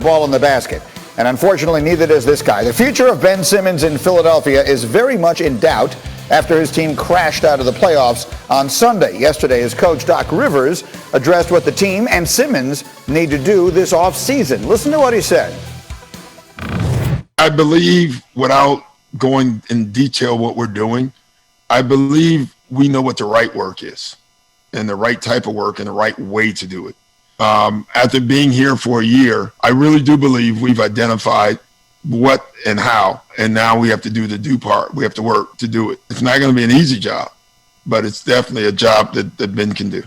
ball in the basket. And unfortunately, neither does this guy. The future of Ben Simmons in Philadelphia is very much in doubt after his team crashed out of the playoffs on Sunday. Yesterday, his coach, Doc Rivers, addressed what the team and Simmons need to do this offseason. Listen to what he said. I believe, without going in detail what we're doing, I believe we know what the right work is and the right type of work and the right way to do it. After being here for a year, I really do believe we've identified what and how, and now we have to do the do part. We have to work to do it. It's not going to be an easy job, but it's definitely a job that Ben can do.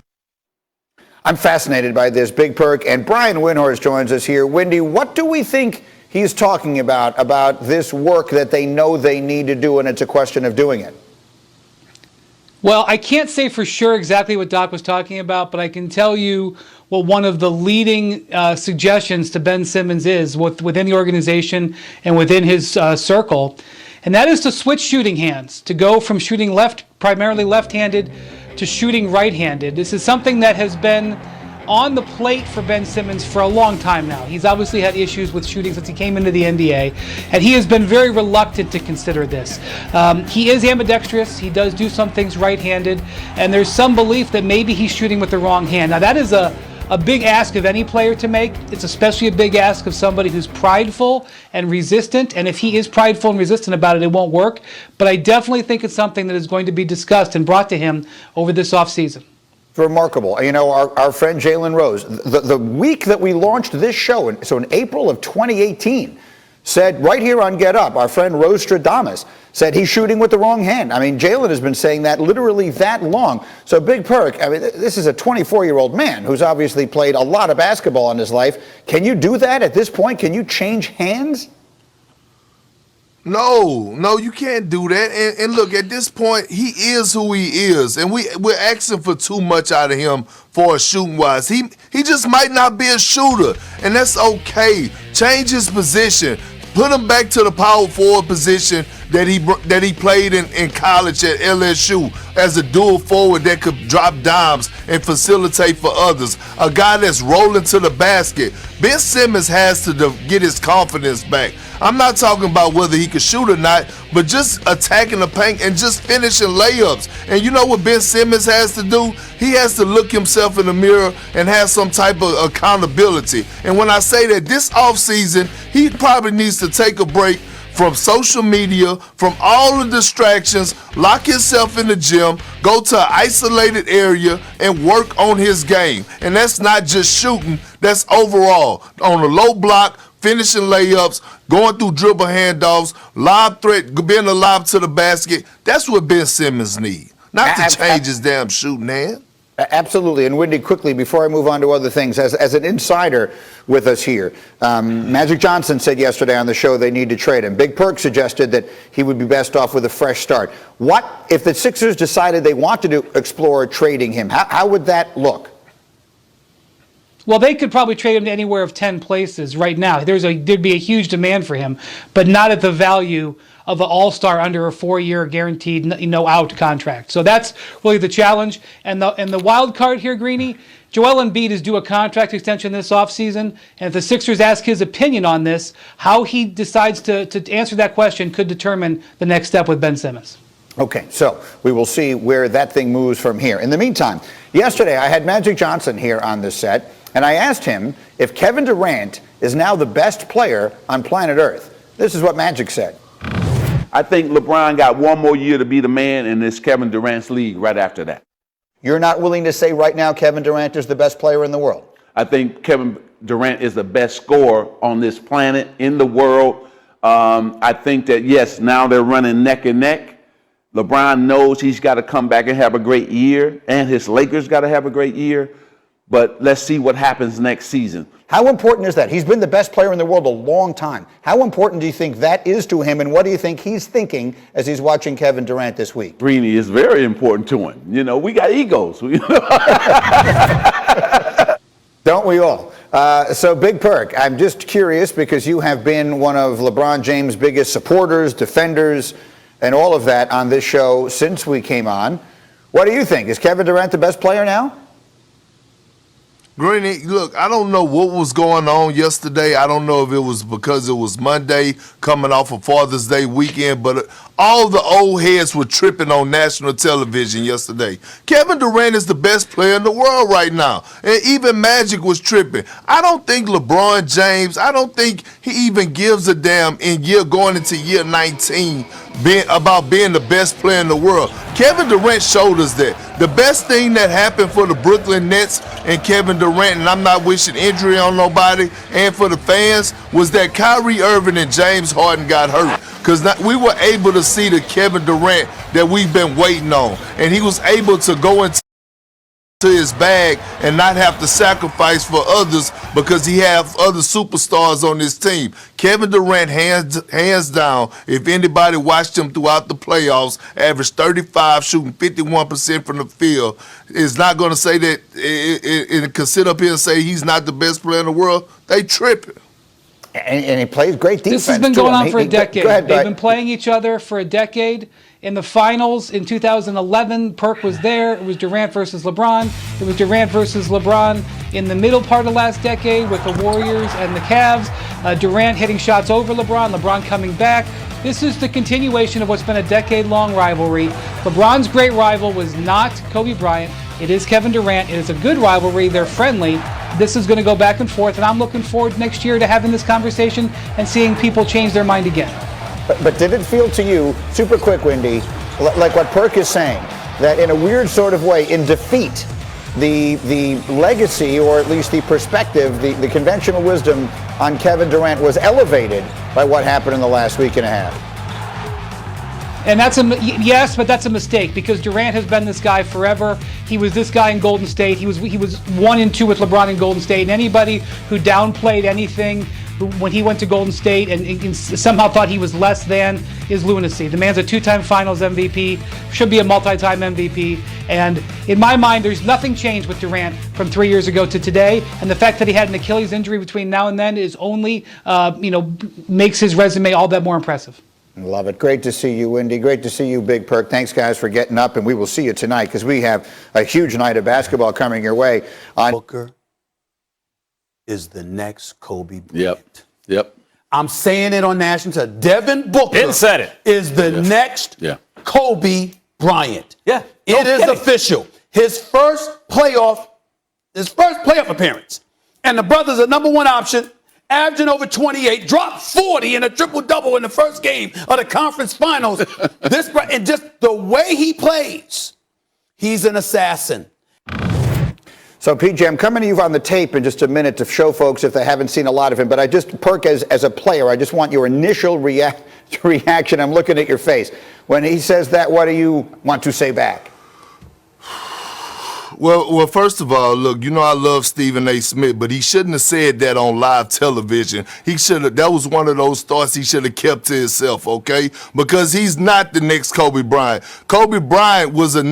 I'm fascinated by this, Big Perk, and Brian Windhorst joins us here. Wendy, what do we think he's talking about this work that they know they need to do, and it's a question of doing it? Well, I can't say for sure exactly what Doc was talking about, but I can tell you what one of the leading suggestions to Ben Simmons is within the organization and within his circle, and that is to switch shooting hands, to go from shooting primarily left-handed to shooting right-handed. This is something that has been on the plate for Ben Simmons for a long time now. He's obviously had issues with shooting since he came into the NBA, and he has been very reluctant to consider this. He is ambidextrous. He does do some things right-handed, and there's some belief that maybe he's shooting with the wrong hand. Now, that is a big ask of any player to make. It's especially a big ask of somebody who's prideful and resistant, and if he is prideful and resistant about it, it won't work. But I definitely think it's something that is going to be discussed and brought to him over this offseason. Remarkable. You know, our friend Jalen Rose, the week that we launched this show, so in April of 2018, said right here on Get Up, our friend Rose Stradamus said he's shooting with the wrong hand. I mean, Jalen has been saying that literally that long. So Big Perk, I mean, this is a 24-year-old man who's obviously played a lot of basketball in his life. Can you do that at this point? Can you change hands? No, you can't do that. And look, at this point, he is who he is, and we're asking for too much out of him for shooting wise. He just might not be a shooter, and that's okay. Change his position. Put him back to the power forward position that he played in college at LSU as a dual forward that could drop dimes and facilitate for others. A guy that's rolling to the basket. Ben Simmons has to get his confidence back. I'm not talking about whether he can shoot or not, but just attacking the paint and just finishing layups. And you know what Ben Simmons has to do? He has to look himself in the mirror and have some type of accountability. And when I say that, this offseason, he probably needs to take a break from social media, from all the distractions, lock himself in the gym, go to an isolated area and work on his game. And that's not just shooting, that's overall. On the low block, finishing layups, going through dribble handoffs, lob threat, being a lob to the basket. That's what Ben Simmons needs, not to change his damn shooting hand. Absolutely. And Wendy, quickly, before I move on to other things, as an insider with us here, Magic Johnson said yesterday on the show they need to trade him. Big Perk suggested that he would be best off with a fresh start. What if the Sixers decided they wanted to explore trading him? How would that look? Well, they could probably trade him to anywhere of 10 places right now. There'd be a huge demand for him, but not at the value of an all-star under a 4-year guaranteed no-out contract. So that's really the challenge. And the wild card here, Greeny, Joel Embiid is due a contract extension this offseason, and if the Sixers ask his opinion on this, how he decides to answer that question could determine the next step with Ben Simmons. Okay, so we will see where that thing moves from here. In the meantime, yesterday I had Magic Johnson here on this set, and I asked him if Kevin Durant is now the best player on planet Earth. This is what Magic said. I think LeBron got one more year to be the man, and it's Kevin Durant's league right after that. You're not willing to say right now Kevin Durant is the best player in the world? I think Kevin Durant is the best scorer on this planet, in the world. I think that, yes, now they're running neck and neck. LeBron knows he's got to come back and have a great year, and his Lakers got to have a great year. But let's see what happens next season. How important is that? He's been the best player in the world a long time. How important do you think that is to him, and what do you think he's thinking as he's watching Kevin Durant this week? Greeny is very important to him. You know, we got egos. Don't we all? So, Big Perk, I'm just curious because you have been one of LeBron James' biggest supporters, defenders, and all of that on this show since we came on. What do you think? Is Kevin Durant the best player now? Greeny, look, I don't know what was going on yesterday. I don't know if it was because it was Monday coming off of Father's Day weekend, but all the old heads were tripping on national television yesterday. Kevin Durant is the best player in the world right now, and even Magic was tripping. I don't think LeBron James, I don't think he even gives a damn going into year 19 about being the best player in the world. Kevin Durant showed us that. The best thing that happened for the Brooklyn Nets and Kevin Durant, and I'm not wishing injury on nobody, and for the fans, was that Kyrie Irving and James Harden got hurt. Because we were able to see the Kevin Durant that we've been waiting on. And he was able to go into his bag and not have to sacrifice for others because he have other superstars on his team. Kevin Durant, hands down, if anybody watched him throughout the playoffs, averaged 35, shooting 51% from the field, is not going to say that and can sit up here and say he's not the best player in the world. They tripping. And he plays great defense. This has been going on for a decade. Go ahead, They've been playing each other for a decade. In the finals in 2011, Perk was there. It was Durant versus LeBron. It was Durant versus LeBron in the middle part of last decade with the Warriors and the Cavs. Durant hitting shots over LeBron, LeBron coming back. This is the continuation of what's been a decade-long rivalry. LeBron's great rival was not Kobe Bryant. It is Kevin Durant. It is a good rivalry. They're friendly. This is going to go back and forth, and I'm looking forward next year to having this conversation and seeing people change their mind again. But did it feel to you, super quick, Wendy, like what Perk is saying, that in a weird sort of way, in defeat, the legacy, or at least the perspective, the conventional wisdom on Kevin Durant was elevated by what happened in the last week and a half? And yes, but that's a mistake because Durant has been this guy forever. He was this guy in Golden State. He was 1 and 2 with LeBron in Golden State. And anybody who downplayed anything when he went to Golden State and somehow thought he was less than is lunacy. The man's a 2-time Finals MVP, should be a multi-time MVP. And in my mind, there's nothing changed with Durant from 3 years ago to today. And the fact that he had an Achilles injury between now and then is only, makes his resume all that more impressive. Love it. Great to see you, Wendy. Great to see you, Big Perk. Thanks, guys, for getting up, and we will see you tonight because we have a huge night of basketball coming your way. Booker is the next Kobe Bryant. Yep. I'm saying it on national television. Devin Booker said it. is the next Kobe Bryant. Yeah. It is official. His first playoff appearance. And the brother's a number one option. Averaging over 28, dropped 40 in a triple-double in the first game of the conference finals. And just the way he plays, he's an assassin. So, PJ, I'm coming to you on the tape in just a minute to show folks if they haven't seen a lot of him. But Perk, as a player, I just want your initial reaction. I'm looking at your face. When he says that, what do you want to say back? Well, first of all, look, I love Stephen A. Smith, but he shouldn't have said that on live television. That was one of those thoughts he should have kept to himself, okay? Because he's not the next Kobe Bryant. Kobe Bryant was a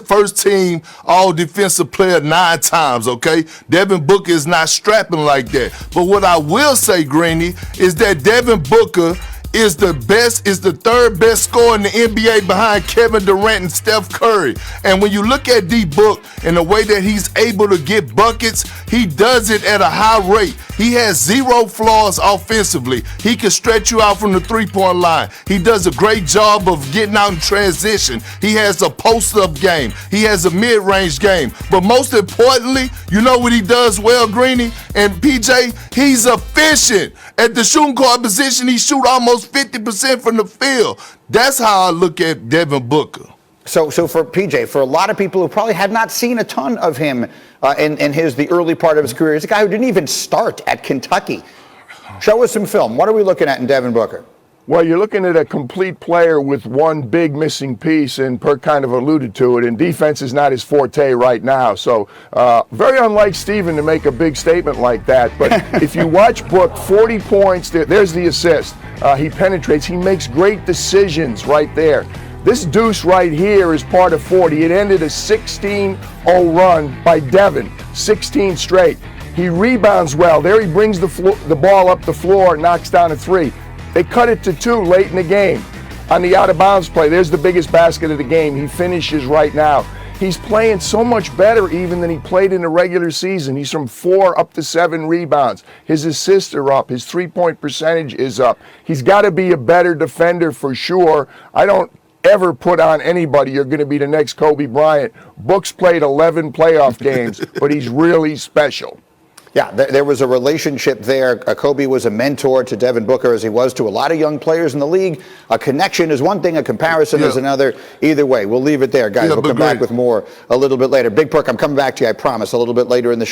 first team all-defensive player 9 times, okay? Devin Booker is not strapping like that. But what I will say, Greeny, is that Devin Booker is the third best scorer in the NBA behind Kevin Durant and Steph Curry. And when you look at D-Book and the way that he's able to get buckets, he does it at a high rate. He has 0 flaws offensively. He can stretch you out from the three-point line. He does a great job of getting out in transition. He has a post-up game. He has a mid-range game. But most importantly, you know what he does well, Greeny and PJ? He's efficient. At the shooting guard position, he shoot almost 50% from the field. That's how I look at Devin Booker. So for PJ, for a lot of people who probably had not seen a ton of him in the early part of his career, he's a guy who didn't even start at Kentucky. Show us some film. What are we looking at in Devin Booker? Well, you're looking at a complete player with one big missing piece, and Perk kind of alluded to it, and defense is not his forte right now. So very unlike Steven to make a big statement like that. But if you watch Book, 40 points, there's the assist. He penetrates. He makes great decisions right there. This deuce right here is part of 40. It ended a 16-0 run by Devin, 16 straight. He rebounds well. There he brings the ball up the floor, knocks down a 3. They cut it to 2 late in the game. On the out-of-bounds play, there's the biggest basket of the game. He finishes right now. He's playing so much better even than he played in the regular season. He's from 4 up to 7 rebounds. His assists are up. His three-point percentage is up. He's got to be a better defender for sure. I don't ever put on anybody you're going to be the next Kobe Bryant. Book's played 11 playoff games, but he's really special. Yeah, there was a relationship there. Kobe was a mentor to Devin Booker, as he was to a lot of young players in the league. A connection is one thing, a comparison is another. Either way, we'll leave it there. Guys, we'll come back with more a little bit later. Big Perk, I'm coming back to you, I promise, a little bit later in the show.